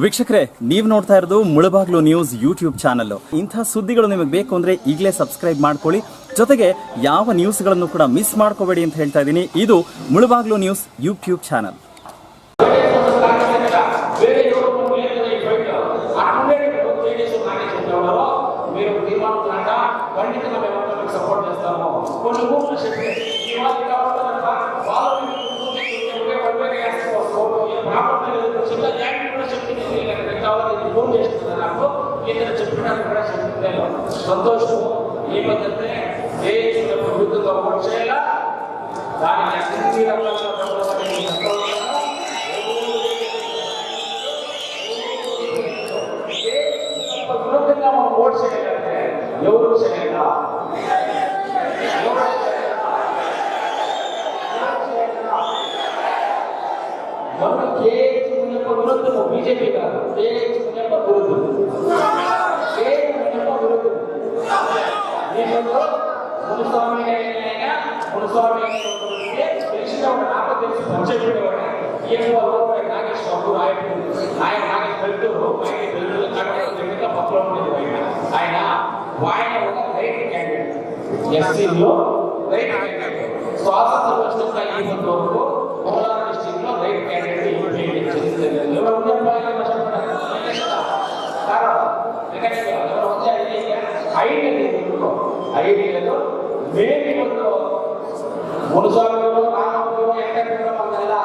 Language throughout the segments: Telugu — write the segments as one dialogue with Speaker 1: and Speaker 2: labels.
Speaker 1: ವೀಕ್ಷಕರೇ, ನೀವು ನೋಡ್ತಾ ಇರೋದು ಮುಳಬಾಗ್ಲು ನ್ಯೂಸ್ ಯೂಟ್ಯೂಬ್ ಚಾನಲ್. ಇಂಥ ಸುದ್ದಿಗಳು ನಿಮಗೆ ಬೇಕು ಅಂದರೆ ಈಗಲೇ ಸಬ್ಸ್ಕ್ರೈಬ್ ಮಾಡ್ಕೊಳ್ಳಿ. ಜೊತೆಗೆ ಯಾವ ನ್ಯೂಸ್ಗಳನ್ನು ಕೂಡ ಮಿಸ್ ಮಾಡ್ಕೋಬೇಡಿ ಅಂತ ಹೇಳ್ತಾ ಇದ್ದೀನಿ. ಇದು ಮುಳಬಾಗ್ಲು ನ್ಯೂಸ್ ಯೂಟ್ಯೂಬ್ ಚಾನಲ್.
Speaker 2: సంతోషం ఏమంటే ప్రభుత్వంగా ఓట్ చేయాలా దానికి అన్ని విరుద్ధంగా మనం ఓట్ చేయాలంటే ఎవరు చేయాలా మనం విరుద్ధము బీజేపీ కాదు, విరుద్ధం మునుస్వామి తెలిసిన నాకు తెలిసి పంచాయతీ నాగేష్ బాబు ఆయన నాగేష్ పెళ్తూరు పక్కలో ఉండేది ఆయన ఒక రైట్ క్యాండిడేట్, ఎస్సీలో రైట్ క్యాండిడేట్. స్వాతంత్రం వచ్చిన ఈ వరకు కోలార్ డిస్ట్రిక్ట్ లో రైట్ క్యాండిడేట్ ఐడియాలో మేము మునుసార్లు రామపురం ఎక్కడ మనల్లా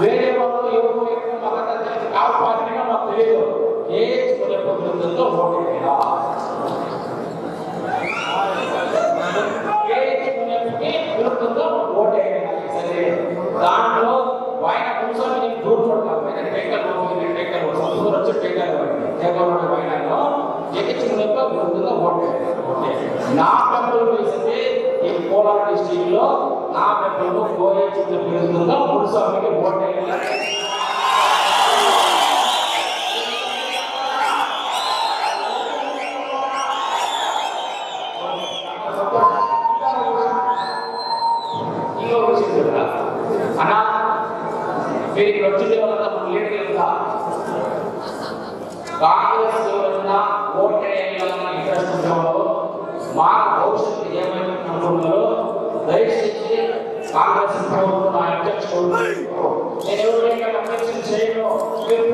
Speaker 2: వేరే వాళ్ళు ఎవరు ఎక్కువ మద్దతు కాపాడినా మాకు తెలియదు. ఏ ప్రభుత్వంతో ఓటు వేయాలా, విరుద్ధంతో ఓటు వేయాలి. సరే, దాంట్లో ఆయన మునుసారి దూరం పడతారు. వచ్చి విరుద్ధంగా ఓటు నా పెద్దలు వేస్తే ఈ కోలార్ డిస్ట్రిక్ట్ లో నా పెద్దలు కోయచుల విరుద్ధంగా మునుస్వామికి ఓటు వేయాలి. అన్నా మీరు వచ్చింది వల్ల లీడర్గా కాంగ్రెస్ ఓటు వేయాలన్న ఇంట్రెస్ట్ ఉండేవాళ్ళు మా భవిష్యత్తు ఏమైనా అనుకున్నారో దయచేసి కాంగ్రెస్ ప్రభుత్వం నా అధ్యక్షుడు నేను ఎవరికైనా అధ్యక్షులు చేయను. మీరు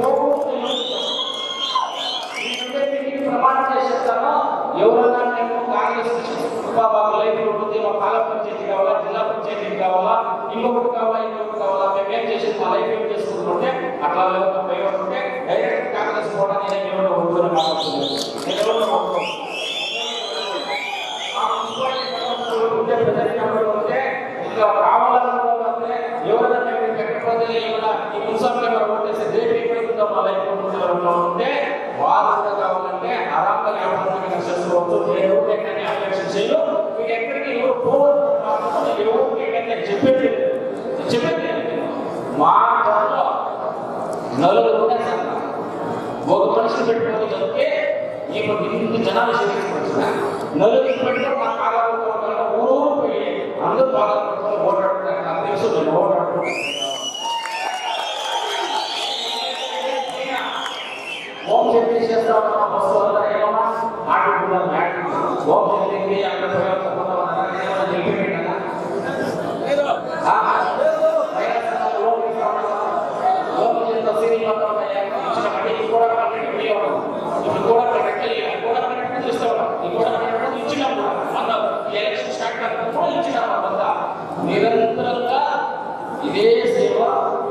Speaker 2: ప్రమాణం చేసేస్తాను. ఎవరన్నా నేను కాంగ్రెస్ లైఫ్ ఉంటుంది, మా కాల పంచాయతీ కావాలా, జిల్లా పంచాయతీ కావాలా, ఇంకొకటి కావాలా, మేము ఏం చేసేది మా లైఫ్ ఏం చేసుకుంటుంటే అట్లా ఉంటే డైరెక్ట్ కాంగ్రెస్ కూడా నేను ఎవరో ఉంటున్నా మాట్లాడుతున్నాను. నేను ఎవరో ఉంటే ఇంకా కావాలనుకుంటే ఎవరైనా పెట్టకపోతే ఈ మున్సిపాలిటీ ఓటేసి దేవి పెడుతుందాం మా లైఫ్ ఉంటే వాళ్ళు కావాలంటే ఆరాంగా ఎవరైనా చేసుకోవచ్చు. ఎవరికైనా అపేక్ష చేయరు. మీకు ఎక్కడికి ఎవరు పోవద్దు, ఎవరికి చెప్పేది మా నలుగురు ఒక మనిషిని పెట్టుకుని చెప్తే ఇంత జనాలు చేసిన నలుగురు పెట్టుకుని మా కాలంలో ఊరు పోయి అందరూ బాగా ఓటాడుతున్నారు. నాకు తెలుసు నేను ఓటాడుతున్నాను. హోం శక్తి చేస్తా ఉన్న బస్సు అంతా ఏమన్నా ఆడుకుంటున్నారు. హోం శక్తికి అక్కడ నిరంతరంగా ఇదే సేవ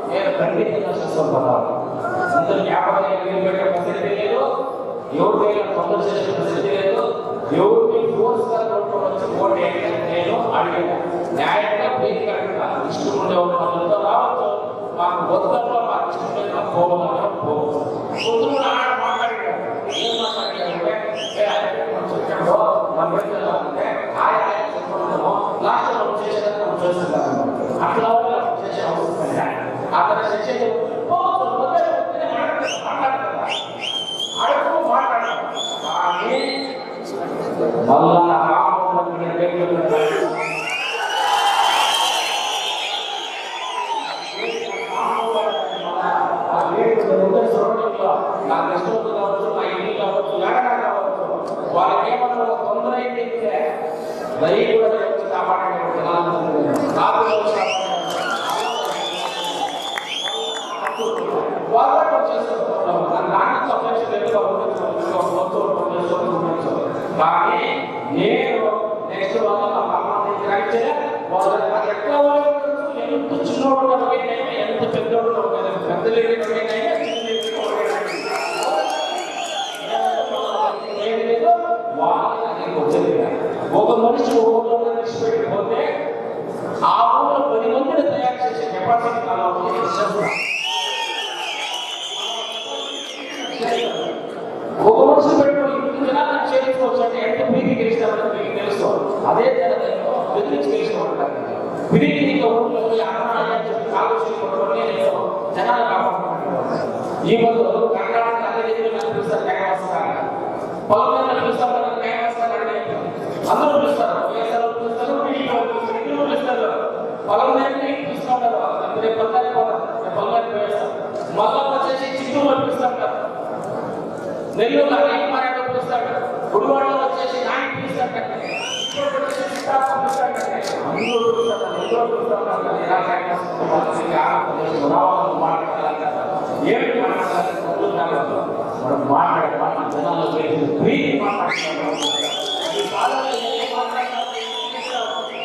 Speaker 2: నేను ఖండితంగా చేస్తున్నాను. అందరూ జ్ఞాపకం పెట్టే పరిస్థితి లేదు, ఎవరికైనా తొందర చేసే పరిస్థితి లేదు, ఎవరికి ఫోర్స్గా వచ్చి ఓటు నేను అడిగాను. న్యాయంగా ప్రీతికరంగా ఇష్టం ఉండేవాళ్ళు వాళ్ళంతా రావచ్చు. మాకు వద్దల్లో మాకు ఇష్టం లేదు, మాకు పోవాలని పోవచ్చు. పొద్దున ఆడ మాట్లాడాడు. ఏం మాట్లాడాడంటే అంటే ఆయన చెప్పుకుంటాము లాస్ట్ మనం చేసేదాన్ని మనం చేస్తున్నాము. అట్లా చేసే అవసరం అతను చేసే అడుగు మాట్లాడాలి. కానీ మళ్ళా సరౌండింగ్లో నా గెస్ట్ హౌస్ కావచ్చు, నా ఇల్లు కావచ్చు, ఎక్కడ కావచ్చు, వాళ్ళకి ఏమన్నా ఒక తొందర అయితే దయ కూడా వచ్చి కాపాడండి. నాకు వాళ్ళు వచ్చేస్తారు దాంట్లో కానీ నేను నెక్స్ట్ వాళ్ళు ఎట్లా ఎంత చిన్నోడు ఎంత పెద్దోడు పెద్దలు ఒక మనిషి ఊళ్ళో విడిచిపెట్టిపోతే ఆ ఊళ్ళో 10 మందిని తయారు చేసే కెపాసిటీ అలా ఉంది. ఒక మనిషి పెట్టుకుని ఇంటి జనాలను చేర్చుకోవచ్చు అంటే ఎంత పీకి గెలిస్తామని మీకు తెలుసు. అదే జనంలో బెదిరించి గెలుచుకుంటారు. పిడికి నీకు ఊళ్ళో అన్నాయని చెప్పి ఆలోచించుకోవడం నేను జనాలు కాపాడుకుంటున్నాను. ఈ ముందు కర్ణాటక అదే పిలుస్తారు న్యాయవస్థాన్ని, పలువురు పిలుస్తారు న్యాయవస్థాన్ని, అందరూ పిలుస్తారు, వైఎస్ఆర్ పిలుస్తారు, పిలుస్తారు, పిలుస్తారు, పలువురు పిలుస్తుంటారు. రేపు పల్లారి పల్లారి వేస్తారు, మళ్ళా వచ్చేసి చిత్తూరులో పిలుస్తారు, నెల్లూరు అన్ని మారాడు పిలుస్తాడు, గుడివాడలో వచ్చేసి నాయకు పిలుస్తాడు, ఏమిటి మాట్లాడాలి మనం మాట్లాడాలి జనాల్లో ప్రీతి మాట్లాడుతున్నాం.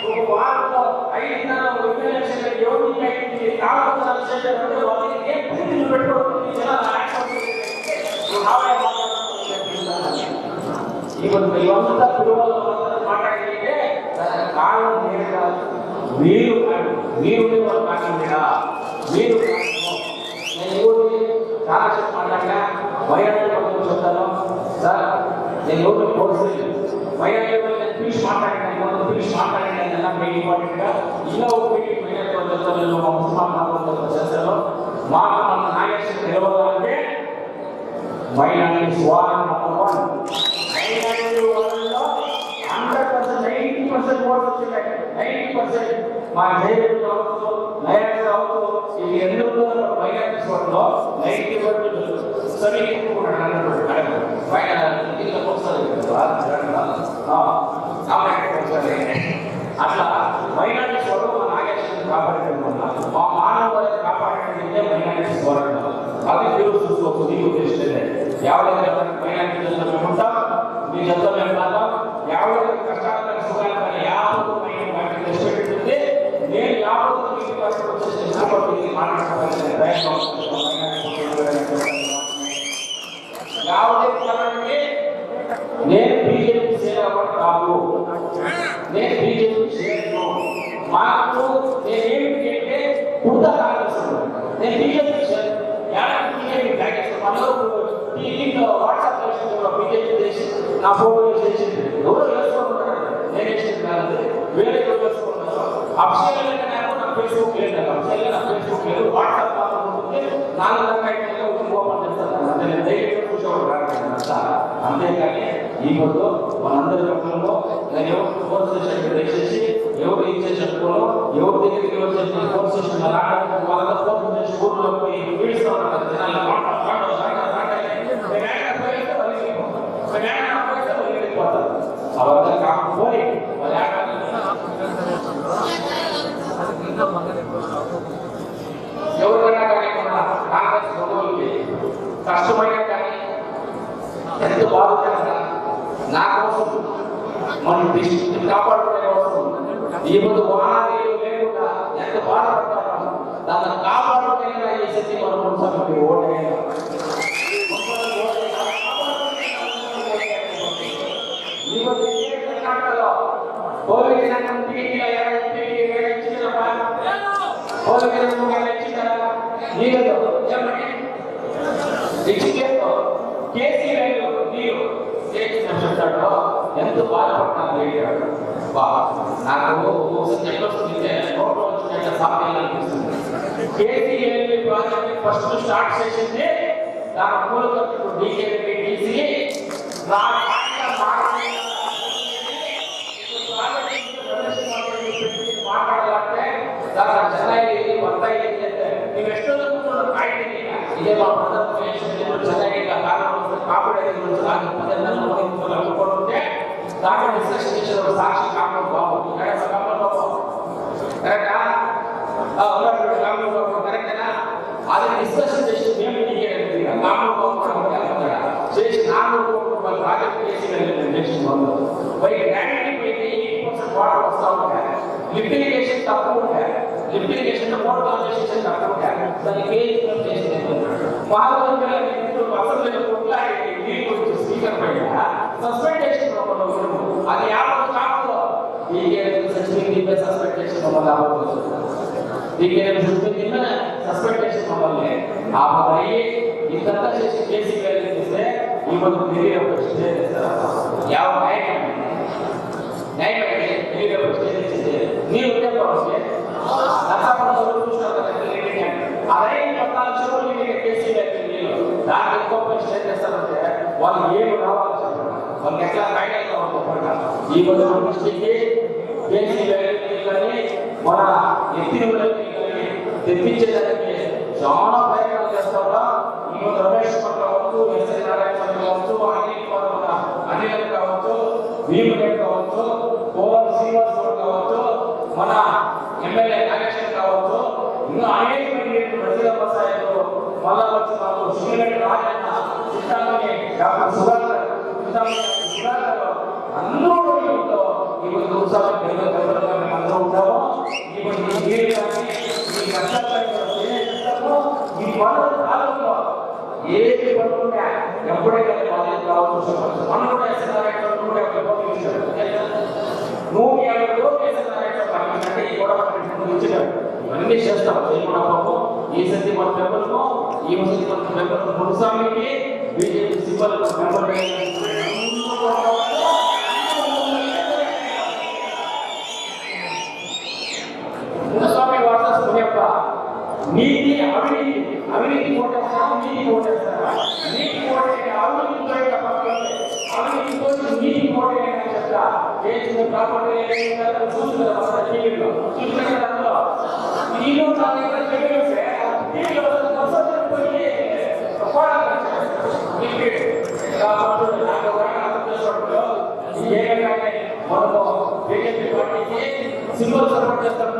Speaker 2: ఒక వారంలో 5 ఇవంతా పిలువలు మాట్లాడితే కాలం నేను కాదు, మీరు వాళ్ళు మాట్లాడినా మీరు. నేను ఎవరిని చాలా చెప్పి మాట్లాడినా వైరాన్ని పట్టుకుని చెప్తాను సార్. నేను ఎవరిని పోలీసు వైరాన్ని పిలిచి మాట్లాడినా పిలిచి మాట్లాడినా మీకు ఇంపార్టెంట్గా ఇలా ఒక మీటింగ్ చేస్తాను. మాకు మన నాగేశ్వరం నిలవాలంటే మైనారిటీ స్వాగతం నంబర్ 100% 90% ఓట్స్ వచ్చినాయి. 90% మా జైలు కావచ్చు, నయా కావచ్చు, ఇది ఎందుకు మైనారిటీ స్వాగతంలో 90% సమీక్షించుకున్నాడు. అట్లా మైనారిటీ స్వాగతం మా నాగేశ్వరం కాపాడటం వల్ల మా మానవ కాపాడటం మైనారిటీ స్వాగతం. అది మీరు చూసుకోవచ్చు. నీకు తెలిసిందే ఎవరైనా మైనారిటీ మేము ఉంటాం, మీ జత మేము కాదాం. ఎవరైనా కష్టాలను సుఖాలను యాభై వాటిని తెచ్చిపెట్టింది నేను 50 వచ్చేసి మాట్లాడడానికి ప్రయత్నం నేను బీజేపీ సేవ కాదు, నేను బీజేపీ చేయను. మాకు నేనేమిటి అంటే కుర్తా కాంగ్రెస్, నేను బీజేపీ చేయను. బీజేపీ దీంట్లో వాట్సాప్ బీజేపీ చేసి నా ఫోటో చేసింది ఎవరో వేసుకుంటున్నారు. నేను వేసింది కాదు, వేరే వేసుకుంటున్నారు. అఫిషియల్ నా ఫేస్బుక్ లేదు, అఫిషియల్ నా ఫేస్బుక్ లేదు, వాట్సాప్ మాత్రం ఉంటుంది. 4 రకాల ఓపెన్ చేస్తాను అంటే నేను ధైర్యంగా కూర్చోవడం రాకుండా. అంతేకాని ఈ పొద్దు మనందరి పక్షంలో నేను ఎవరు ఫోన్ స్టేషన్ దయచేసి ఎవరు ఇచ్చే చెప్పుకోను, ఎవరి దగ్గరికి వచ్చేసి ఫోన్ స్టేషన్ వాళ్ళ ఫోన్ చేసి ఊర్లో పోయి పీడిస్తూ ఉంటారు జనాలు. అవన్నీ కాకపోయి ఎవరికైనా కానీ కాంగ్రెస్ గొడవలకి కష్టమైనా కానీ ఎంత బాగుంటుందా నా కోసం మనం కాపాడుకునే కోసం ఈ ముందు వాహనాలు లేకుండా ఎంత బాధపడతాము. దాన్ని కాపాడుకునే ఈ శక్తి మనం ఓటైనా కర్ణాటకలో కోవిడ్ చెప్తాడో ఎంత బాధపడతాను. నాకు నోట్లో వచ్చినట్టు సాధ్యం అనిపిస్తుంది. కేసీఎల్ ప్రాజెక్ట్ ఫస్ట్ స్టార్ట్ చేసింది దాని మూలంగా డీకేపీ డీసీ మాట్లాడాలంటే దాని చెన్నై 10 నువ్వు ఎಷ್ಟో కాయని ಇದೇ ಚೆನ್ನಾಗಿ ಕಾಪಾಡಿಕೊಳ್ಳುತ್ತೆ ಸಾಕ್ಷಿ ಕಾಪಾಡು ಬಾಬು ಕರೆಕ್ಟಾ ಕರೆಕ್ಟೇನಾ ಆದರೆ ಡಿಸ್ಕಷನ್ చేసి మేము నీకే కాపాడు చేసి నాకు ప్రాజెక్ట్ చేసి నెక్స్ట్ మంత్ బై గ్రాండ్ అయితే 80% వాటర్ వస్తా ఉంటాయి లిఫ్ట్ ఇరిగేషన్ తక్కువ ఉంటాయి లిఫ్ట్ ఇరిగేషన్ మోటార్ కన్వర్జేషన్ తక్కువ ఉంటాయి దాన్ని కేజ్ చేసి మహాగోళంలో అసలు కొట్లాడి నీళ్ళు స్పీకర్ పైన సస్పెండ్ చేసిన అది 50 కాపులో ఈ సచివింగ్ సస్పెండ్ చేసిన వల్ల దీనికి చూపించిన సస్పెక్టేషన్ మమ్మల్ని ఆ పని ఇంతంతా చేసి కేసీ చేస్తే ఈ మొత్తం ఢిల్లీ స్టే చేస్తారు న్యాయమైతే ఢిల్లీలో స్టే చేసేది మీరు ఉంటే వస్తే అదే 14 చెరువులు మీకు కేసీ దానికి ఎక్కువ స్టే చేస్తారంటే వాళ్ళు ఏమి రావాలి చెప్పండి వాళ్ళకి ఎట్లా ఫైనల్గా ఉంటారు ఈ మొత్తం దృష్టికి కేసీ మన ఎత్తిన తెప్పించేదానికి చాలా ప్రయత్నాలు చేస్తారా ఈ రమేష్ కావచ్చు ఎస్ఐ నారాయణ కావచ్చు అనిల్ కావచ్చు భీముడే కావచ్చు కోవల్ శ్రీనివాస్ కావచ్చు మన ఎమ్మెల్యే నాగేశ్వర్ కావచ్చు ఇంకా అనేక మంది ప్రజల వ్యవసాయంలో మళ్ళా వచ్చి మాకు శ్రీరెడ్డి రాజన్న చిత్తామణి డాక్టర్ సుధాకర్ అందరూ ఇప్పుడు ఉత్సాహం అందరూ ఉంటాము ఇప్పుడు ఈ పండుగ కాలంలో ఏది పడుతుంటే ఎప్పుడైనా బాధ్యత కావచ్చు మనం కూడా నువ్వు 50 రోజులు అంటే ఈ గొడవ ఇవన్నీ చేస్తాం చేయకుండా ఈ సతి మన మెంబర్ను ఈ సతి మన మెంబర్ మున్స్వామికి BJP symbol member Muniswamy versus Muniyappa నీతి అవినీతి కోటేస్తారా నీతి కోటేస్తారా నీతి కోటే అవినీతితో అవినీతితో నీతి కోటే అని చెప్తా చేసిన ప్రాపర్టీ చూస్తున్నారు టీవీలో చూస్తున్నారు అందులో నీళ్ళు బీజేపీ పార్టీకి సింబల్ సపోర్ట్ చేస్తారు